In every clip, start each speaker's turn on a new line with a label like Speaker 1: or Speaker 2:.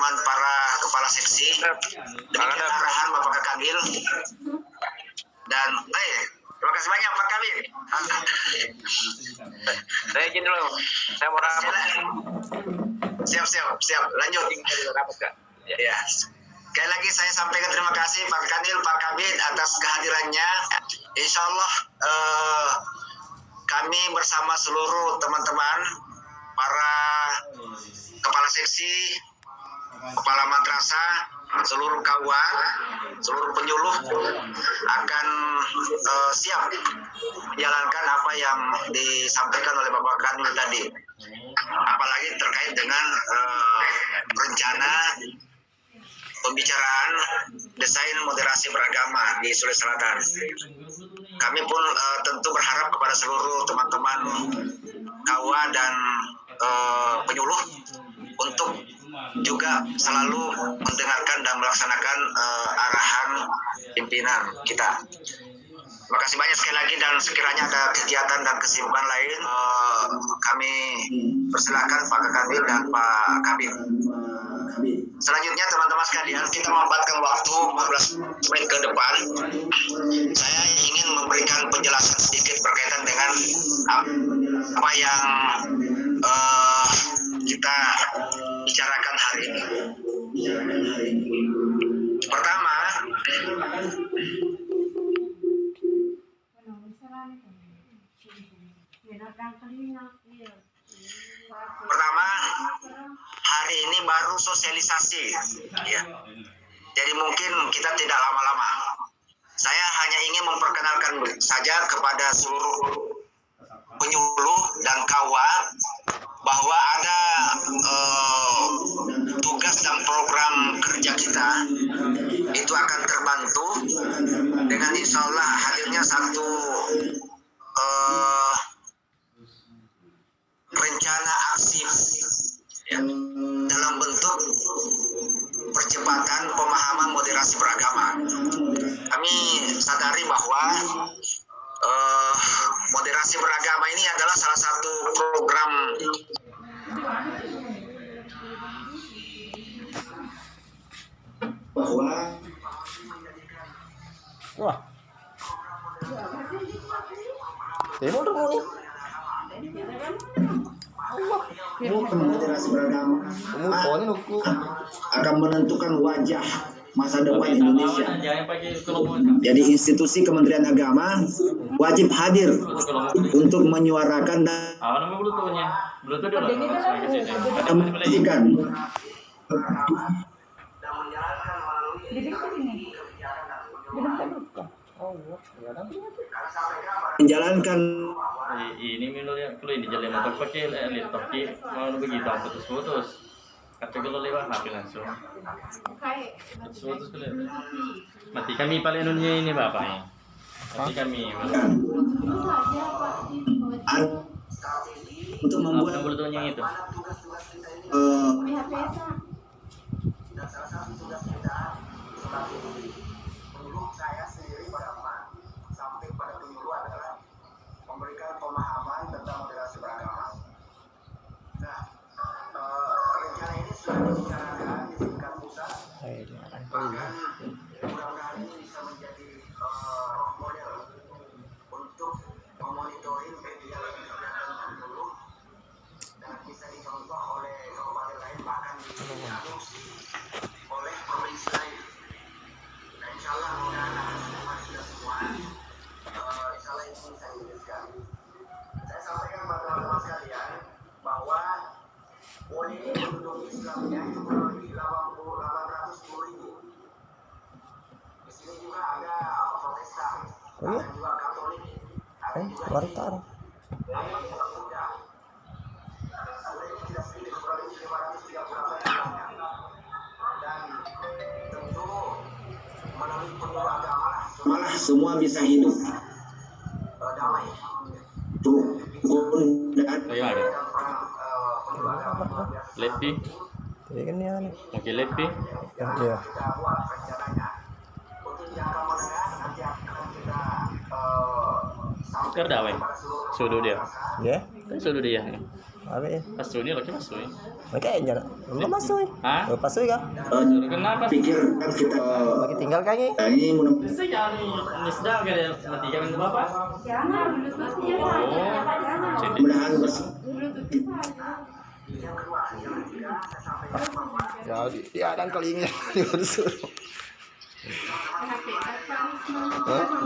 Speaker 1: pertemuan para kepala seksi. Demikian arahan Bapak Kabil. Dan terima kasih banyak Pak Kabil.
Speaker 2: Saya izin dulu, saya mau rapat.
Speaker 1: Siap. Lanjut. Ya. Sekali lagi saya sampaikan terima kasih Pak Kanil, Pak Kabid atas kehadirannya. Insya Allah kami bersama seluruh teman-teman, para kepala seksi, kepala madrasah, seluruh kawan, seluruh penyuluh akan siap menjalankan apa yang disampaikan oleh Bapak Kanil tadi. Apalagi terkait dengan rencana pembicaraan desain moderasi beragama di Sulawesi Selatan. Kami pun tentu berharap kepada seluruh teman-teman kawa dan penyuluh untuk juga selalu mendengarkan dan melaksanakan arahan pimpinan kita. Terima kasih banyak sekali lagi, dan sekiranya ada kegiatan dan kesibukan lain, kami persilakan Pak Kabil dan Pak Kabid. Selanjutnya teman-teman sekalian, kita memanfaatkan waktu 15 menit ke depan. Saya ingin memberikan penjelasan sedikit berkaitan dengan apa yang kita bicarakan hari ini. Pertama, hari ini baru sosialisasi, ya. Jadi mungkin kita tidak lama-lama. Saya hanya ingin memperkenalkan saja kepada seluruh penyuluh dan kawa bahwa ada tugas dan program kerja kita itu akan terbantu dengan insya Allah hadirnya satu rencana aksi, ya, dalam bentuk percepatan pemahaman moderasi beragama. Kami sadari bahwa moderasi beragama ini adalah salah satu program bahwa moderasi beragama akan menentukan wajah masa depan Indonesia. Jadi institusi Kementerian Agama wajib hadir untuk menyuarakan dan memastikan menjalankan
Speaker 2: ini minulnya kalau ini jalan motor pakai laptop mau begitu putus-putus. Kata kalau lewat HP langsung. Putus kali. Mati kami paling nunnya ini bapak ya. Mati kami.
Speaker 1: Untuk membuat
Speaker 2: yang itu.
Speaker 1: Saya sendiri sampai pada penyuluh adalah memberikan pemahaman tentang moderasi beragama. Nah, rencana ini sudah dibicarakan di tingkat pusat. Bahkan mudah-mudahan ini bisa menjadi model untuk memonitoring kegiatan penyuluh dan bisa dicontoh oleh kabupaten lain, bahkan diadopsi oleh provinsi lain. Nah, insya Allah mudah-mudahan sudah semua. Insya Allah ini bisa diwujudkan. Saya sampaikan kepada teman-teman sekalian bahwa ini penduduk Islamnya itu kurang lebih 810.000. Di sini juga ada Protestan, ada juga Katolik, ada juga Buddha. Ini tidak sedikit, kurang lebih 538 jumlahnya. Dan tentu melalui penyuluh agama malah semua bisa hidup damai.
Speaker 2: Lebih.
Speaker 3: Iya kan ya nih.
Speaker 2: Oke lebih.
Speaker 3: Iya.
Speaker 2: Kerja apa? Sudah dia.
Speaker 3: Ya.
Speaker 2: Kan sudah dia.
Speaker 3: Apa ya?
Speaker 2: Pasui ini lagi pasui.
Speaker 3: Makanya belum masuk.
Speaker 2: Hah?
Speaker 3: Pasuk kah?
Speaker 2: Kenapa?
Speaker 3: Lagi tinggal kayaknya.
Speaker 2: Bisa nyari nisda kayak nanti kan bapak.
Speaker 4: Jangan, Bluetooth-nya saja.
Speaker 2: Jadi
Speaker 3: Jadi dia ada kelingnya diurus.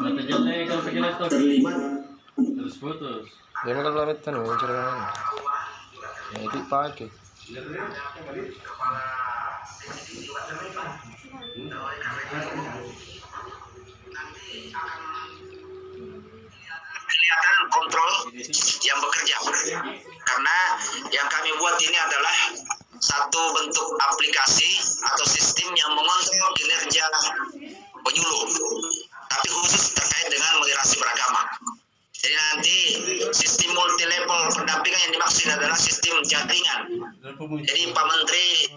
Speaker 2: mata jelek kalau pakai laptop terus putus.
Speaker 3: Dia makan lametan ya cerangan. Ya itu pakai.
Speaker 1: Kelihatan kontrol yang bekerja, karena yang kami buat ini adalah satu bentuk aplikasi atau sistem yang mengontrol kinerja penyuluh, tapi khusus terkait dengan moderasi beragama. Jadi nanti sistem multi level pendampingan yang dimaksud adalah sistem jaringan. Jadi Pak Menteri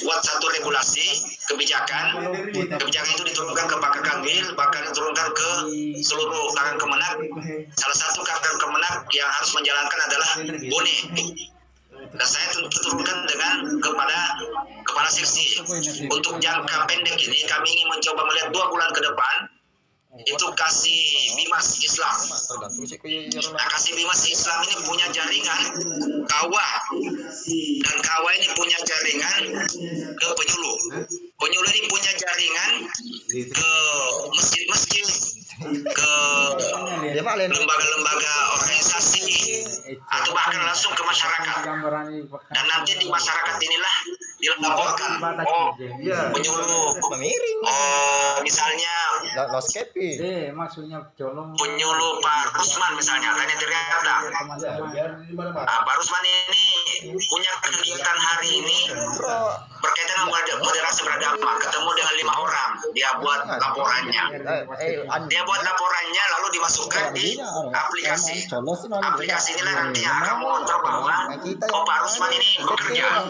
Speaker 1: buat satu regulasi kebijakan itu diturunkan ke Pak Kanwil, bahkan diturunkan ke seluruh kakak kemenag. Salah satu kakak kemenag yang harus menjalankan adalah Bone. Dan saya turunkan dengan kepada kepala seksi. Untuk jangka pendek ini kami ingin mencoba melihat 2 bulan ke depan. Itu kasih Bimas Islam. Nah, kasih Bimas Islam ini punya jaringan kawah, dan kawah ini punya jaringan ke penyuluh. Penyuluh ini punya jaringan ke masjid-masjid, ke lembaga-lembaga organisasi, atau bahkan langsung ke masyarakat. Dan nanti di masyarakat inilah dilaporkan, oh penyuluh, misalnya
Speaker 5: maksudnya colong
Speaker 1: penyuluh Pak Rusman misalnya, lainnya ternyata Pak Rusman ini punya kegiatan hari ini berkaitan dengan moderasi beragama, ketemu dengan 5 orang, dia buat laporannya. Dia buat laporannya lalu dimasukkan di aplikasi. Aplikasi inilah nanti yang akan mengontrol bahwa Pak Rusman ini bekerja.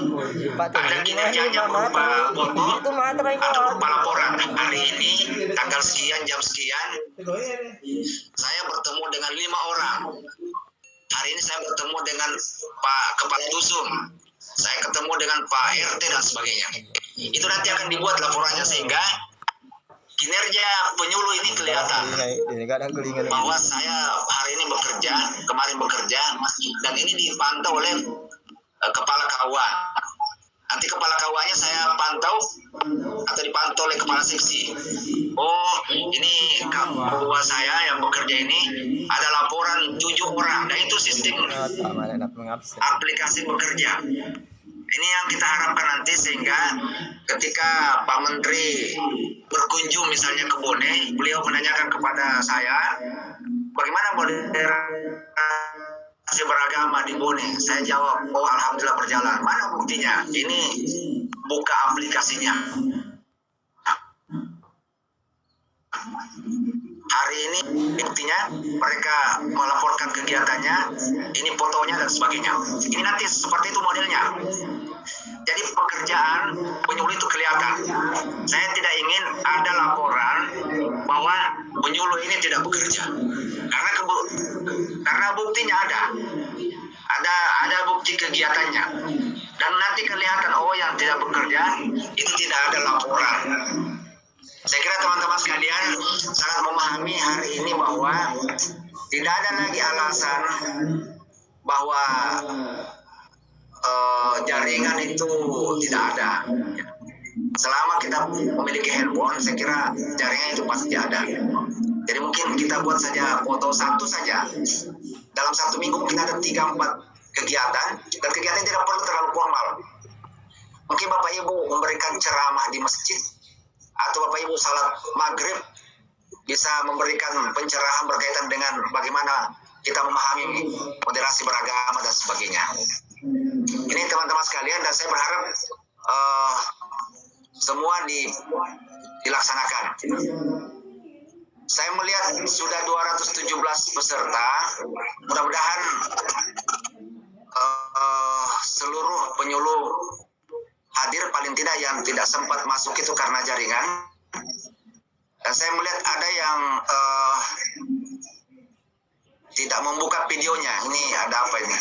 Speaker 1: Ada kinerjanya berupa foto atau berupa laporan. Hari ini tanggal sekian, jam sekian, saya bertemu dengan 5 orang. Hari ini saya bertemu dengan Pak Kepala Dusun, saya ketemu dengan Pak RT dan sebagainya. Itu nanti akan dibuat laporannya sehingga kinerja penyuluh ini kelihatan bahwa saya hari ini bekerja, kemarin bekerja, dan ini dipantau oleh kepala kawan. Nanti kepala kawannya saya pantau atau dipantau oleh kepala seksi. Oh, ini bahwa saya yang bekerja ini ada laporan 7 orang, dan itu sistem aplikasi bekerja. Ini yang kita harapkan nanti, sehingga ketika Pak Menteri berkunjung misalnya ke Bone, beliau menanyakan kepada saya, bagaimana moderasi beragama di Bone? Saya jawab, oh alhamdulillah berjalan. Mana buktinya? Ini buka aplikasinya. Hari ini buktinya mereka melaporkan kegiatannya, ini fotonya dan sebagainya. Ini nanti seperti itu modelnya. Jadi pekerjaan penyuluh itu kelihatan. Saya tidak ingin ada laporan bahwa penyuluh ini tidak bekerja, karena buktinya ada bukti kegiatannya, dan nanti kelihatan oh yang tidak bekerja itu tidak ada laporan. Saya kira teman-teman sekalian sangat memahami hari ini bahwa tidak ada lagi alasan bahwa jaringan itu tidak ada. Selama kita memiliki handphone, saya kira jaringan itu pasti ada. Jadi mungkin kita buat saja foto satu saja. Dalam 1 minggu mungkin ada 3-4 kegiatan, dan kegiatan tidak perlu terlalu formal. Mungkin Bapak Ibu memberikan ceramah di masjid, atau Bapak Ibu salat maghrib bisa memberikan pencerahan berkaitan dengan bagaimana kita memahami moderasi beragama dan sebagainya. Ini teman-teman sekalian, dan saya berharap semua dilaksanakan. Saya melihat sudah 217 peserta. Mudah-mudahan seluruh penyuluh hadir, paling tidak yang tidak sempat masuk itu karena jaringan. Dan saya melihat ada yang tidak membuka videonya. Ini ada apa ini?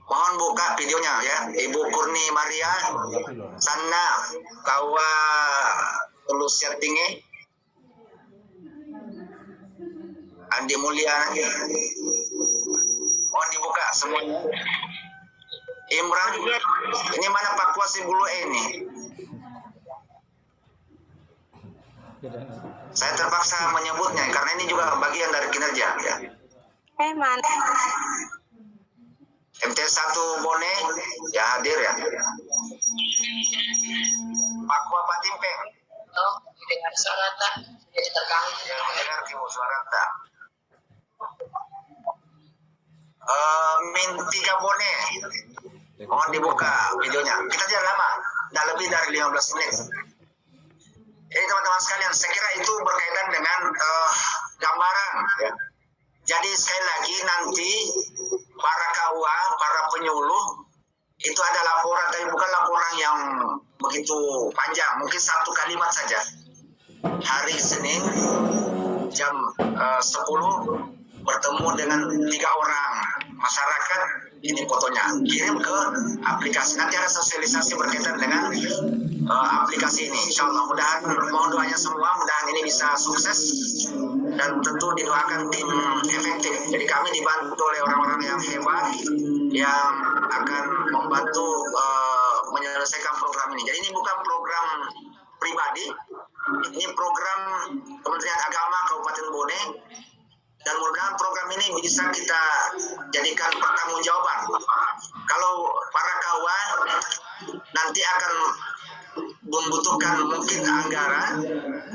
Speaker 1: Mohon buka videonya ya. Ibu Kurni Maria, Sana Kawa Lucia Tinggi, Andi Mulia. Mohon dibuka semuanya. Imran, ini mana Pak Kuasi Bulu ini? Saya terpaksa menyebutnya karena ini juga bagian dari kinerja ya.
Speaker 5: Mana?
Speaker 1: MT1 Bone ya hadir ya. Pak Kua Patimpeng.
Speaker 5: Oh, dengar suara tak? Jadi terganggu.
Speaker 1: Ya, dengar suara tak. Min 3 Bone. Mohon dibuka videonya. Kita tidak lama, tidak lebih dari 15 menit. Jadi teman-teman sekalian, saya kira itu berkaitan dengan gambaran. Ya. Jadi sekali lagi nanti para KUA, para penyuluh itu ada laporan, tapi bukan laporan yang begitu panjang, mungkin satu kalimat saja. Hari Senin jam 10 bertemu dengan 3 orang masyarakat, ini fotonya kirim ke aplikasi. Nanti ada sosialisasi berkaitan dengan aplikasi ini. Insya Allah, mudahan mohon doanya semua, mudahan ini bisa sukses dan tentu didoakan tim efektif. Jadi kami dibantu oleh orang-orang yang hebat yang akan membantu menyelesaikan program ini. Jadi ini bukan program pribadi, ini program Kementerian Agama Kabupaten Bone. Dan mudah-mudahan program ini bisa kita jadikan pertanggungjawaban. Kalau para KUA nanti akan membutuhkan mungkin anggaran,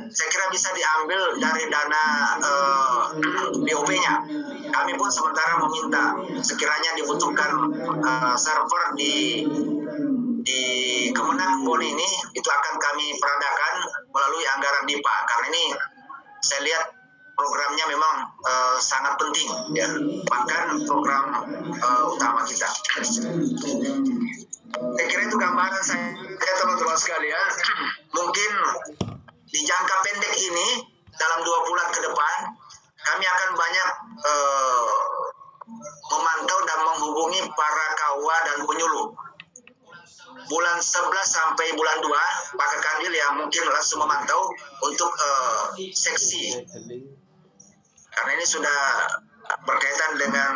Speaker 1: saya kira bisa diambil dari dana BOP-nya. Kami pun sementara meminta sekiranya dibutuhkan server di Kemenang Bone ini, itu akan kami peradakan melalui anggaran DIPA. Karena ini saya lihat programnya memang sangat penting ya, bahkan program utama kita. Saya kira itu gambaran saya teman-teman sekalian. Mungkin di jangka pendek ini dalam 2 bulan ke depan kami akan banyak memantau dan menghubungi para KUA dan penyuluh. Bulan 11 sampai bulan 2 Pak Kanwil yang mungkin langsung memantau untuk seksi. Karena ini sudah berkaitan dengan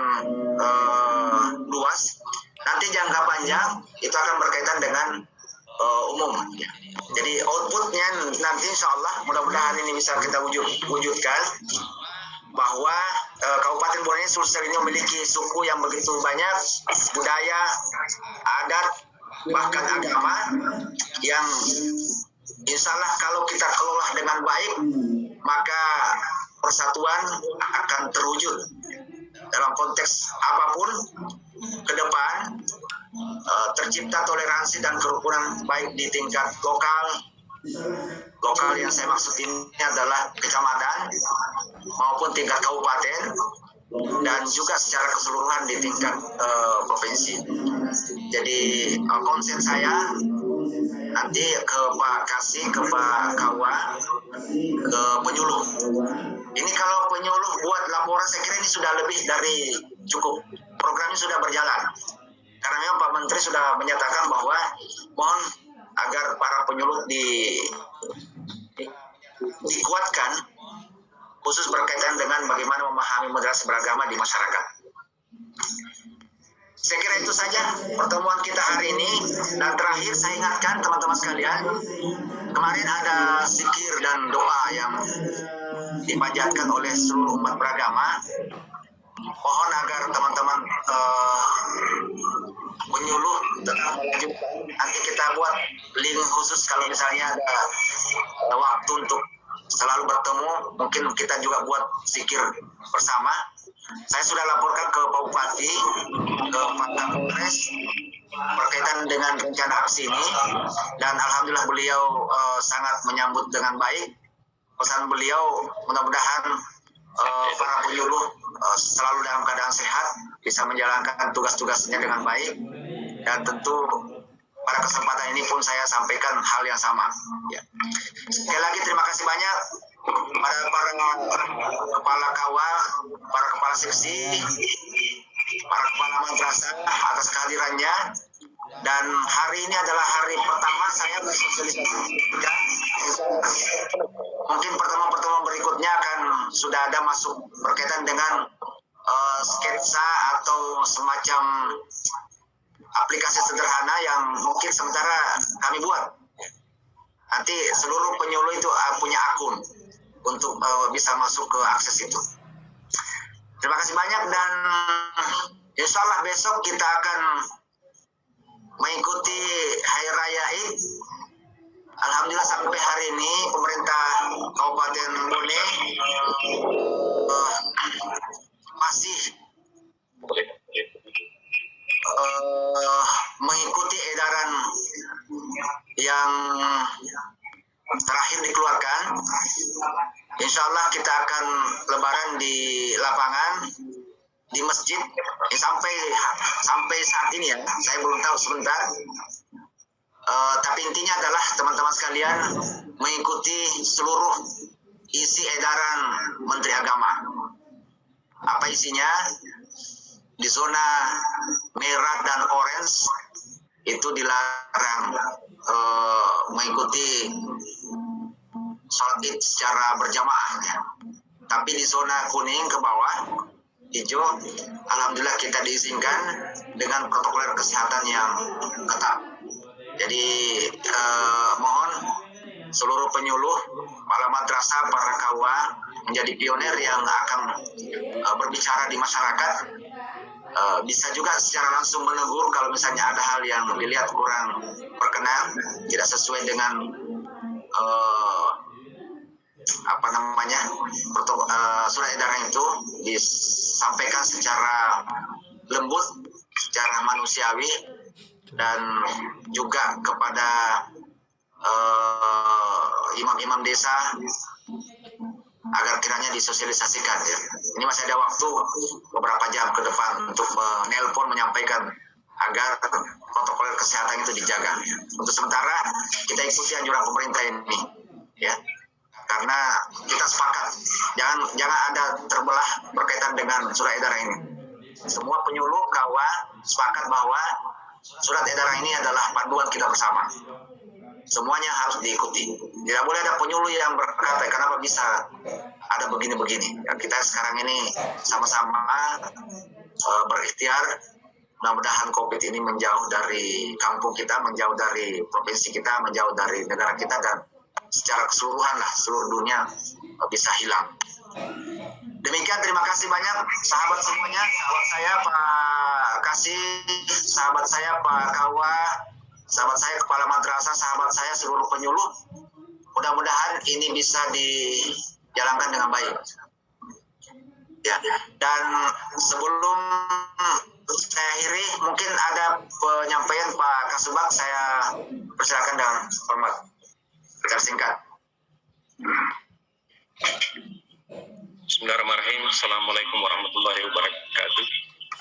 Speaker 1: luas. Nanti jangka panjang itu akan berkaitan dengan umum. Jadi outputnya nanti insya Allah mudah-mudahan ini bisa kita wujudkan bahwa Kabupaten Bone ini Sulsel ini memiliki suku yang begitu banyak, budaya, adat, bahkan agama yang insya Allah kalau kita kelola dengan baik maka persatuan akan terwujud dalam konteks apapun ke depan. Tercipta toleransi dan kerukunan baik di tingkat lokal yang saya maksud ini adalah kecamatan maupun tingkat kabupaten dan juga secara keseluruhan di tingkat provinsi. Jadi konsen saya nanti ke Pak Kasih, ke Pak Kawa, ke penyuluh. Ini kalau penyuluh buat laporan saya kira ini sudah lebih dari cukup. Programnya sudah berjalan. Karena memang Pak Menteri sudah menyatakan bahwa mohon agar para penyuluh dikuatkan khusus berkaitan dengan bagaimana memahami moderasi beragama di masyarakat. Saya kira itu saja pertemuan kita hari ini. Dan terakhir saya ingatkan teman-teman sekalian, kemarin ada zikir dan doa yang dipanjatkan oleh seluruh umat beragama. Mohon agar teman-teman penyuluh tetap melanjutkan. Nanti kita buat link khusus kalau misalnya ada waktu untuk selalu bertemu, mungkin kita juga buat zikir bersama. Saya sudah laporkan ke Pak Bupati, ke Pak Kapolres berkaitan dengan rencana aksi ini, dan alhamdulillah beliau sangat menyambut dengan baik. Pesan beliau mudah-mudahan para penyuluh selalu dalam keadaan sehat, bisa menjalankan tugas-tugasnya dengan baik, dan tentu pada kesempatan ini pun saya sampaikan hal yang sama. Ya. Sekali lagi terima kasih banyak pada para kepala KUA, para kepala seksi, para kepala madrasah atas kehadirannya. Dan hari ini adalah hari pertama saya mensosialisasikan. Mungkin pertemuan-pertemuan berikutnya akan sudah ada masuk berkaitan dengan sketsa atau semacam aplikasi sederhana yang mungkin sementara kami buat. Nanti seluruh penyuluh itu punya akun untuk bisa masuk ke akses itu. Terima kasih banyak dan insya Allah besok kita akan mengikuti Hari Raya Id. Alhamdulillah sampai hari ini pemerintah Kabupaten Bone masih mengikuti edaran yang terakhir dikeluarkan. Insya Allah kita akan lebaran di lapangan, di masjid. Sampai saat ini ya, saya belum tahu sebentar. Tapi intinya adalah teman-teman sekalian mengikuti seluruh isi edaran Menteri Agama. Apa isinya? Di zona merah dan orange itu dilarang mengikuti sholat id secara berjamaah. Tapi di zona kuning ke bawah, hijau, alhamdulillah kita diizinkan dengan protokol kesehatan yang ketat. Jadi mohon seluruh penyuluh, kepala madrasah, para kawa menjadi pionir yang akan berbicara di masyarakat. Bisa juga secara langsung menegur kalau misalnya ada hal yang dilihat kurang berkenan, tidak sesuai dengan surat edaran itu, disampaikan secara lembut, secara manusiawi, dan juga kepada imam-imam desa agar kiranya disosialisasikan ya. Ini masih ada waktu beberapa jam ke depan untuk menelpon menyampaikan agar protokol kesehatan itu dijaga. Untuk sementara kita ikuti anjuran pemerintah ini ya. Karena kita sepakat jangan ada terbelah berkaitan dengan surat edaran ini. Semua penyuluh kawa sepakat bahwa surat edaran ini adalah panduan kita bersama. Semuanya harus diikuti. Tidak boleh ada penyuluh yang berkata kenapa bisa ada begini-begini. Ya, kita sekarang ini sama-sama berikhtiar. Mudah-mudahan COVID ini menjauh dari kampung kita, menjauh dari provinsi kita, menjauh dari negara kita, dan secara keseluruhan lah seluruh dunia bisa hilang. Demikian, terima kasih banyak sahabat semuanya, sahabat saya Pak Kasih, sahabat saya Pak Kawa, sahabat saya kepala madrasah, sahabat saya seluruh penyuluh. Mudah-mudahan ini bisa dijalankan dengan baik. Ya, dan sebelum saya akhiri, mungkin ada penyampaian Pak Kasubag, saya persilakan dengan hormat. Secara singkat.
Speaker 6: Bismillahirrahmanirrahim. Assalamualaikum warahmatullahi wabarakatuh.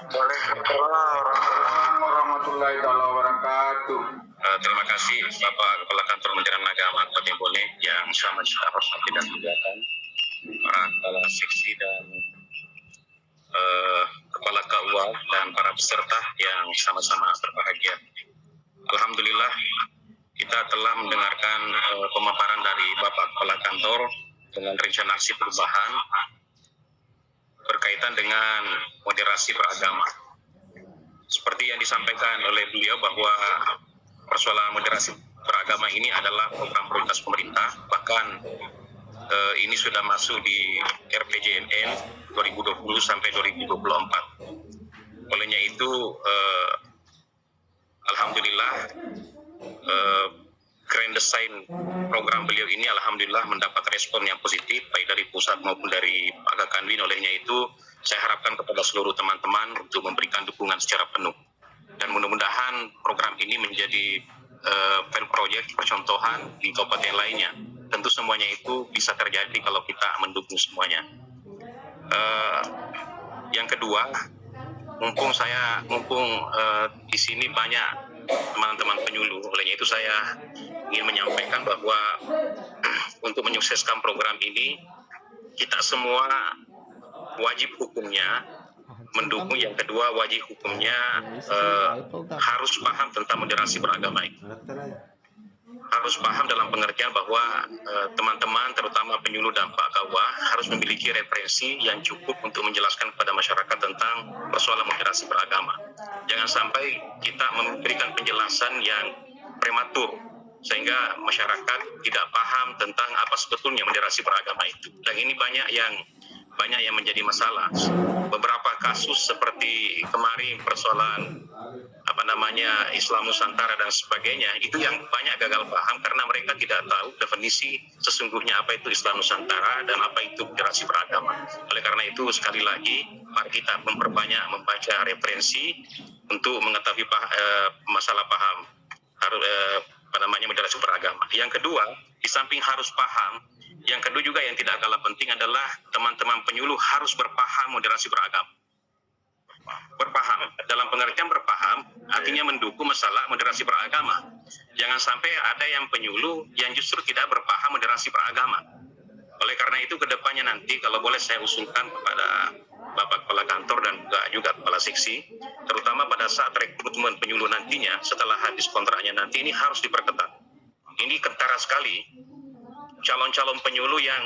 Speaker 7: Waalaikumsalam warahmatullahi wabarakatuh.
Speaker 6: Terima kasih Bapak Kepala Kantor Kementerian Agama Kabupaten Bone yang sama saya hormati dan muliakan, para kepala seksi dan kepala KUA dan para peserta yang sama-sama berbahagia. Alhamdulillah kita telah mendengarkan pemaparan dari Bapak Kepala Kantor dengan rencana aksi perubahan berkaitan dengan moderasi beragama. Seperti yang disampaikan oleh beliau bahwa persoalan moderasi beragama ini adalah program prioritas pemerintah, bahkan ini sudah masuk di RPJMN 2020 sampai 2024. Olehnya itu, alhamdulillah grand design program beliau ini alhamdulillah mendapat respon yang positif baik dari pusat maupun dari Aga Kanwin. Olehnya itu saya harapkan kepada seluruh teman-teman untuk memberikan dukungan secara penuh, dan mudah-mudahan program ini menjadi pilot project percontohan di kabupaten lainnya. Tentu semuanya itu bisa terjadi kalau kita mendukung semuanya. Yang kedua, mumpung di sini banyak teman-teman penyuluh, olehnya itu saya ingin menyampaikan bahwa untuk menyukseskan program ini kita semua wajib hukumnya mendukung. Yang kedua, wajib hukumnya harus paham tentang moderasi beragama itu. Harus paham dalam pengertian bahwa teman-teman, terutama penyuluh dan Pak Kawa, harus memiliki referensi yang cukup untuk menjelaskan kepada masyarakat tentang persoalan moderasi beragama. Jangan sampai kita memberikan penjelasan yang prematur, sehingga masyarakat tidak paham tentang apa sebetulnya moderasi beragama itu. Dan ini banyak yang menjadi masalah. Beberapa kasus seperti kemarin persoalan Islam Nusantara dan sebagainya, itu yang banyak gagal paham karena mereka tidak tahu definisi sesungguhnya apa itu Islam Nusantara dan apa itu moderasi beragama. Oleh karena itu, sekali lagi mari kita memperbanyak membaca referensi untuk mengetahui masalah paham moderasi beragama. Yang kedua, di samping harus paham, yang kedua juga yang tidak kalah penting adalah teman-teman penyuluh harus berpaham moderasi beragama. Berpaham, dalam pengertian berpaham artinya mendukung masalah moderasi beragama. Jangan sampai ada yang penyuluh yang justru tidak berpaham moderasi beragama. Oleh karena itu, kedepannya nanti kalau boleh saya usulkan kepada Bapak Kepala Kantor dan juga Kepala Seksi, terutama pada saat rekrutmen penyuluh nantinya setelah habis kontraknya nanti, ini harus diperketat. Ini kentara sekali calon-calon penyuluh yang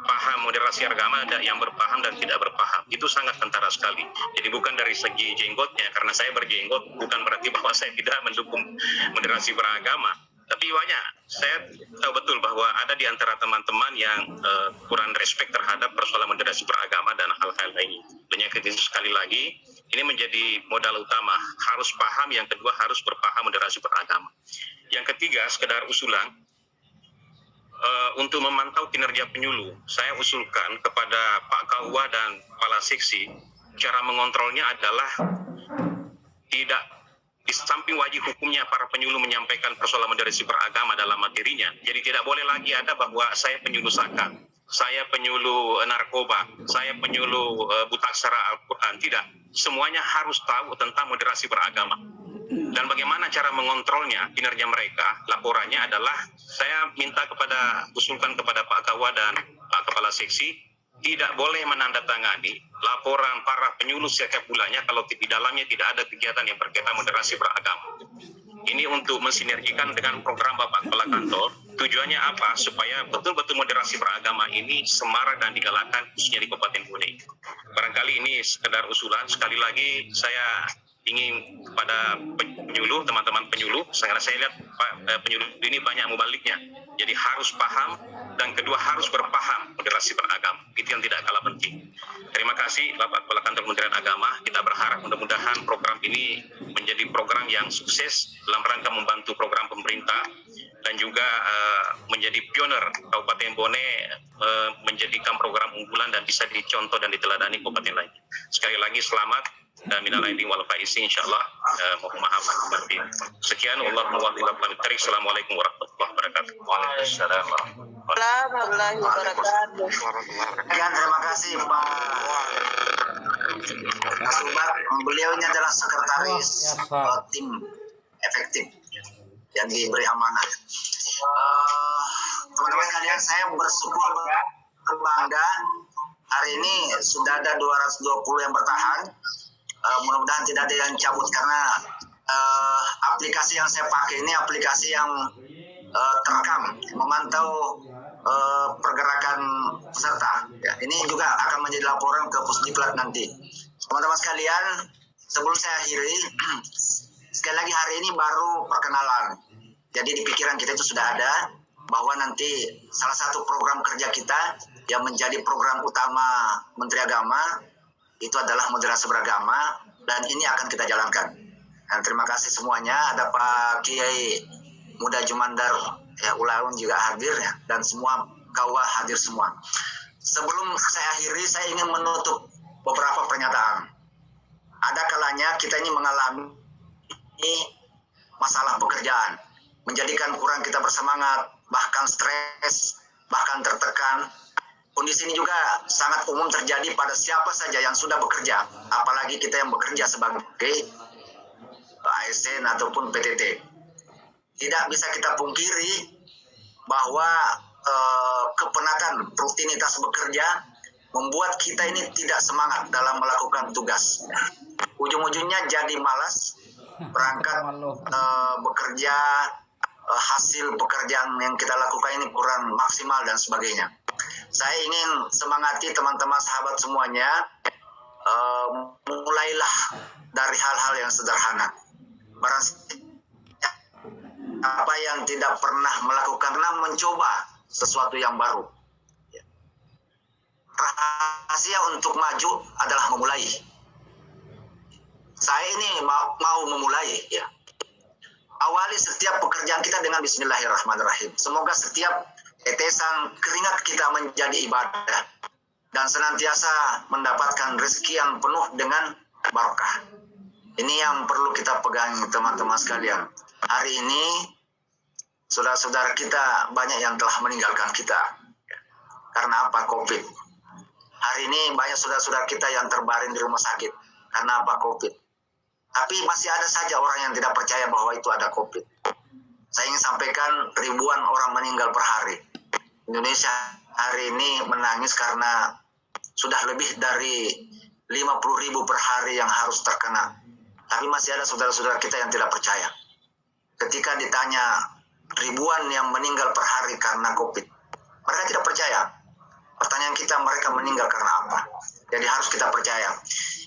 Speaker 6: paham moderasi agama, ada yang berpaham dan tidak berpaham. Itu sangat kentara sekali. Jadi bukan dari segi jenggotnya, karena saya berjenggot bukan berarti bahwa saya tidak mendukung moderasi beragama. Tapi banyak, saya tahu betul bahwa ada di antara teman-teman yang kurang respect terhadap persoalan moderasi beragama dan hal-hal lainnya. Dan yang ketiga, sekali lagi, ini menjadi modal utama. Harus paham, yang kedua harus berpaham moderasi beragama. Yang ketiga, sekedar usulan, untuk memantau kinerja penyuluh, saya usulkan kepada Pak Kawa dan Kepala Seksi, cara mengontrolnya adalah tidak di samping wajib hukumnya para penyuluh menyampaikan persoalan moderasi beragama dalam materinya. Jadi tidak boleh lagi ada bahwa saya penyuluh zakat, saya penyuluh narkoba, saya penyuluh buta aksara Al-Quran. Tidak, semuanya harus tahu tentang moderasi beragama. Dan bagaimana cara mengontrolnya, kinerja mereka, laporannya adalah saya usulkan kepada Pak Kawa dan Pak Kepala Seksi, tidak boleh menandatangani laporan para penyuluh setiap bulannya kalau di dalamnya tidak ada kegiatan yang berkaitan moderasi beragama. Ini untuk mensinergikan dengan program Bapak Kepala Kantor. Tujuannya apa? Supaya betul-betul moderasi beragama ini semarak dan digalakkan khususnya di Kabupaten Bone. Barangkali ini sekedar usulan. Sekali lagi saya ingin kepada penyuluh, teman-teman penyuluh, karena saya lihat penyuluh ini banyak mubaliknya. Jadi harus paham, dan kedua harus berpaham moderasi beragama. Itu yang tidak kalah penting. Terima kasih Bapak Kepala Kantor Kementerian Agama. Kita berharap mudah-mudahan program ini menjadi program yang sukses dalam rangka membantu program pemerintah dan juga menjadi pioner Kabupaten Bone menjadikan program unggulan dan bisa dicontoh dan diteladani kabupaten lain. Sekali lagi selamat dan minal aidin wal faizin, insyaallah mohon maaf batin. Sekian, Assalamualaikum warahmatullahi wabarakatuh.
Speaker 1: Waalaikumsalam
Speaker 5: warahmatullahi wabarakatuh.
Speaker 1: Sekian, terima kasih Pak Kasubat. Beliau ini adalah sekretaris tim efektif yang diberi amanah. Teman-teman sekalian, saya bersyukur berbangga hari ini sudah ada 220 yang bertahan. Mudah-mudahan tidak ada yang cabut karena aplikasi yang saya pakai ini aplikasi yang terekam, memantau pergerakan peserta. Ya, ini juga akan menjadi laporan ke Pusdiklat nanti. Teman-teman sekalian, sebelum saya akhiri, sekali lagi hari ini baru perkenalan. Jadi di pikiran kita itu sudah ada bahwa nanti salah satu program kerja kita yang menjadi program utama Menteri Agama itu adalah moderasi beragama, dan ini akan kita jalankan. Dan terima kasih semuanya. Ada Pak Kiai Muda Jumandar ya, Ulaun juga hadir ya, dan semua kawa hadir semua. Sebelum saya akhiri, saya ingin menutup beberapa pernyataan. Ada kalanya kita ini mengalami masalah pekerjaan, menjadikan kurang kita bersemangat, bahkan stres, bahkan tertekan. Kondisi ini juga sangat umum terjadi pada siapa saja yang sudah bekerja, apalagi kita yang bekerja sebagai ASN ataupun PTT. Tidak bisa kita pungkiri bahwa kepenatan rutinitas bekerja membuat kita ini tidak semangat dalam melakukan tugas. Ujung-ujungnya jadi malas berangkat bekerja, hasil pekerjaan yang kita lakukan ini kurang maksimal dan sebagainya. Saya ingin semangati teman-teman sahabat semuanya, mulailah dari hal-hal yang sederhana. Barang apa yang tidak pernah melakukan, karena mencoba sesuatu yang baru. Rahasia untuk maju adalah memulai. Saya ini mau memulai, ya. Awali setiap pekerjaan kita dengan Bismillahirrahmanirrahim. Semoga setiap tetesan keringat kita menjadi ibadah dan senantiasa mendapatkan rezeki yang penuh dengan barokah. Ini yang perlu kita pegang, teman-teman sekalian. Hari ini saudara-saudara kita banyak yang telah meninggalkan kita. Karena apa? Covid. Hari ini banyak saudara-saudara kita yang terbaring di rumah sakit. Karena apa? Covid. Tapi masih ada saja orang yang tidak percaya bahwa itu ada Covid. Saya ingin sampaikan, ribuan orang meninggal per hari. Indonesia hari ini menangis karena sudah lebih dari 50.000 per hari yang harus terkena. Tapi masih ada saudara-saudara kita yang tidak percaya. Ketika ditanya ribuan yang meninggal per hari karena Covid, mereka tidak percaya. Pertanyaan kita, mereka meninggal karena apa? Jadi harus kita percaya.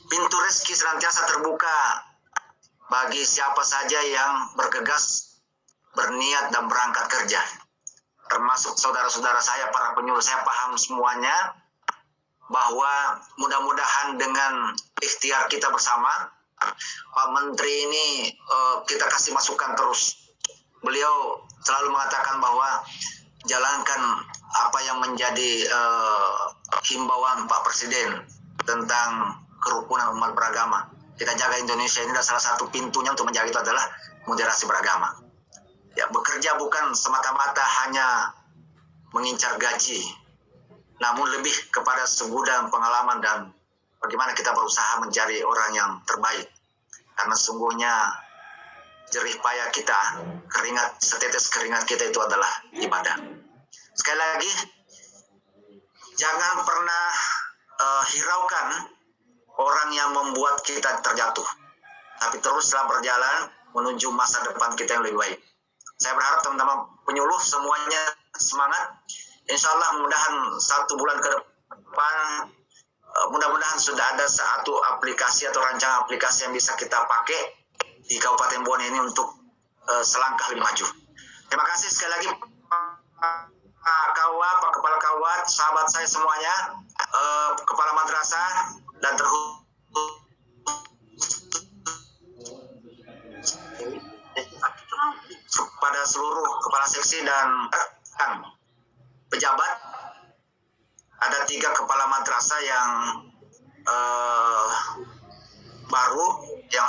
Speaker 1: Pintu rezeki senantiasa terbuka bagi siapa saja yang bergegas, berniat dan berangkat kerja. Termasuk saudara-saudara saya, para penyuluh. Saya paham semuanya bahwa mudah-mudahan dengan ikhtiar kita bersama, Pak Menteri ini kita kasih masukan terus. Beliau selalu mengatakan bahwa jalankan apa yang menjadi himbauan Pak Presiden tentang kerukunan umat beragama. Kita jaga Indonesia ini, dan salah satu pintunya untuk menjaga itu adalah moderasi beragama. Ya, bekerja bukan semata-mata hanya mengincar gaji, namun lebih kepada segudang pengalaman dan bagaimana kita berusaha mencari orang yang terbaik. Karena sungguhnya jerih payah kita, keringat, setetes keringat kita itu adalah ibadah. Sekali lagi, jangan pernah hiraukan orang yang membuat kita terjatuh, tapi teruslah berjalan menuju masa depan kita yang lebih baik. Saya berharap teman-teman penyuluh semuanya semangat. Insya Allah mudah-mudahan 1 bulan ke depan, mudah-mudahan sudah ada satu aplikasi atau rancangan aplikasi yang bisa kita pakai di Kabupaten Bone ini untuk selangkah lebih maju. Terima kasih sekali lagi Pak Kawat, Pak Kepala Kawat, sahabat saya semuanya, Kepala Madrasah, dan kepada seluruh kepala seksi dan pejabat. Ada 3 kepala madrasah yang baru, yang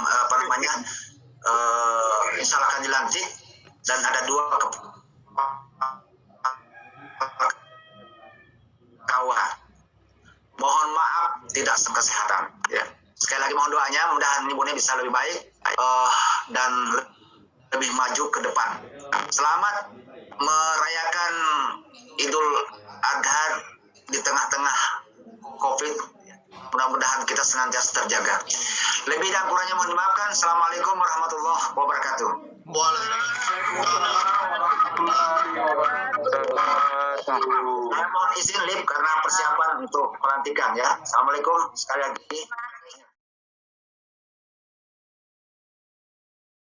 Speaker 1: insya Allah akan dilantik, dan ada 2 kawat. Mohon maaf tidak kesehatan. Ya. Sekali lagi mohon doanya, mudah-mudahan Ibu bisa lebih baik dan lebih maju ke depan. Selamat merayakan Idul Adha di tengah-tengah Covid. Mudah-mudahan kita senantiasa terjaga. Lebih dan kurangnya mohon dimaafkan. Assalamualaikum warahmatullahi wabarakatuh. Saya mohon izin live karena persiapan untuk pelantikan, ya. Assalamualaikum sekali lagi.